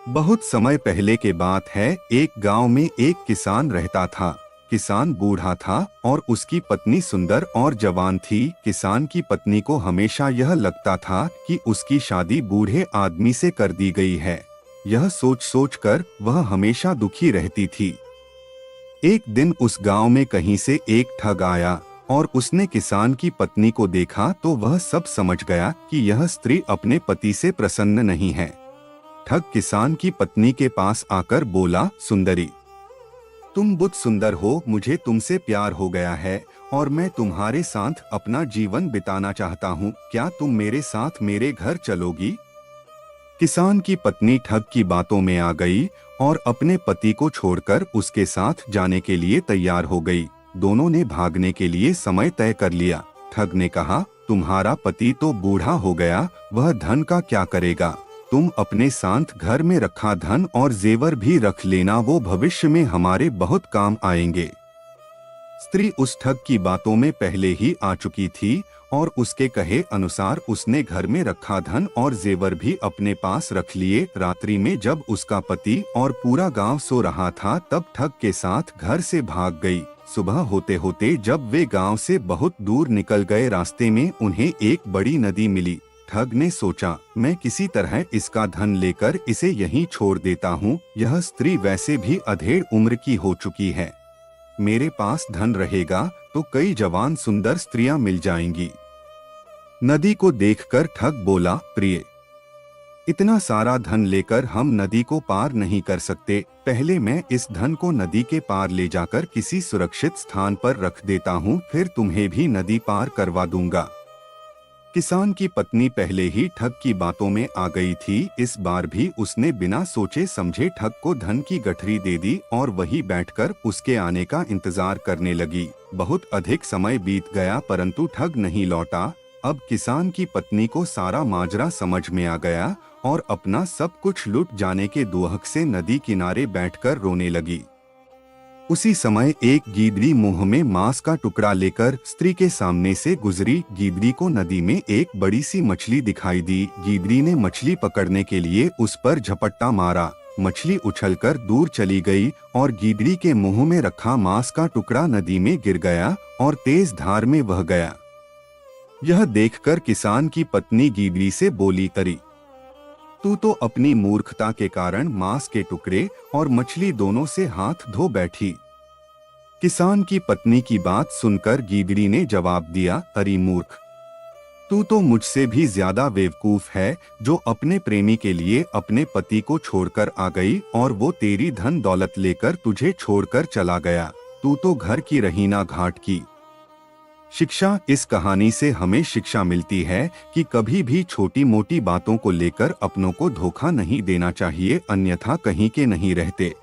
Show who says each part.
Speaker 1: बहुत समय पहले के बात है। एक गांव में एक किसान रहता था। किसान बूढ़ा था और उसकी पत्नी सुंदर और जवान थी। किसान की पत्नी को हमेशा यह लगता था कि उसकी शादी बूढ़े आदमी से कर दी गई है। यह सोच सोच कर वह हमेशा दुखी रहती थी। एक दिन उस गांव में कहीं से एक ठग आया और उसने किसान की पत्नी को देखा तो वह सब समझ गया कि यह स्त्री अपने पति से प्रसन्न नहीं है। ठग किसान की पत्नी के पास आकर बोला, सुंदरी, तुम बहुत सुंदर हो, मुझे तुमसे प्यार हो गया है और मैं तुम्हारे साथ अपना जीवन बिताना चाहता हूँ। क्या तुम मेरे साथ मेरे घर चलोगी? किसान की पत्नी ठग की बातों में आ गई और अपने पति को छोड़कर उसके साथ जाने के लिए तैयार हो गई। दोनों ने भागने के लिए समय तय कर लिया। ठग ने कहा, तुम्हारा पति तो बूढ़ा हो गया, वह धन का क्या करेगा? तुम अपने साथ घर में रखा धन और जेवर भी रख लेना, वो भविष्य में हमारे बहुत काम आएंगे। स्त्री उस ठग की बातों में पहले ही आ चुकी थी और उसके कहे अनुसार उसने घर में रखा धन और जेवर भी अपने पास रख लिए। रात्रि में जब उसका पति और पूरा गांव सो रहा था तब ठग के साथ घर से भाग गई। सुबह होते होते जब वे गांव से बहुत दूर निकल गए, रास्ते में उन्हें एक बड़ी नदी मिली। ठग ने सोचा, मैं किसी तरह इसका धन लेकर इसे यहीं छोड़ देता हूँ। यह स्त्री वैसे भी अधेड़ उम्र की हो चुकी है, मेरे पास धन रहेगा तो कई जवान सुंदर स्त्रियां मिल जाएंगी। नदी को देखकर ठग बोला, प्रिय, इतना सारा धन लेकर हम नदी को पार नहीं कर सकते। पहले मैं इस धन को नदी के पार ले जाकर किसी सुरक्षित स्थान पर रख देता हूँ, फिर तुम्हें भी नदी पार करवा दूंगा। किसान की पत्नी पहले ही ठग की बातों में आ गई थी। इस बार भी उसने बिना सोचे समझे ठग को धन की गठरी दे दी और वहीं बैठकर उसके आने का इंतजार करने लगी। बहुत अधिक समय बीत गया परंतु ठग नहीं लौटा। अब किसान की पत्नी को सारा माजरा समझ में आ गया और अपना सब कुछ लुट जाने के दुहक से नदी किनारे बैठकर रोने लगी। उसी समय एक गीदड़ी मुंह में मांस का टुकड़ा लेकर स्त्री के सामने से गुजरी। गीदड़ी को नदी में एक बड़ी सी मछली दिखाई दी। गीदड़ी ने मछली पकड़ने के लिए उस पर झपट्टा मारा। मछली उछलकर दूर चली गई और गीदड़ी के मुंह में रखा मांस का टुकड़ा नदी में गिर गया और तेज धार में बह गया। यह देखकर किसान की पत्नी गीदड़ी से बोली, तरी, तू तो अपनी मूर्खता के कारण मांस के टुकड़े और मछली दोनों से हाथ धो बैठी। किसान की पत्नी की बात सुनकर गीदड़ी ने जवाब दिया, अरे मूर्ख, तू तो मुझसे भी ज्यादा बेवकूफ है, जो अपने प्रेमी के लिए अपने पति को छोड़कर आ गई और वो तेरी धन दौलत लेकर तुझे छोड़कर चला गया। तू तो घर की रही ना घाट की। शिक्षा। इस कहानी से हमें शिक्षा मिलती है कि कभी भी छोटी मोटी बातों को लेकर अपनों को धोखा नहीं देना चाहिए, अन्यथा कहीं के नहीं रहते।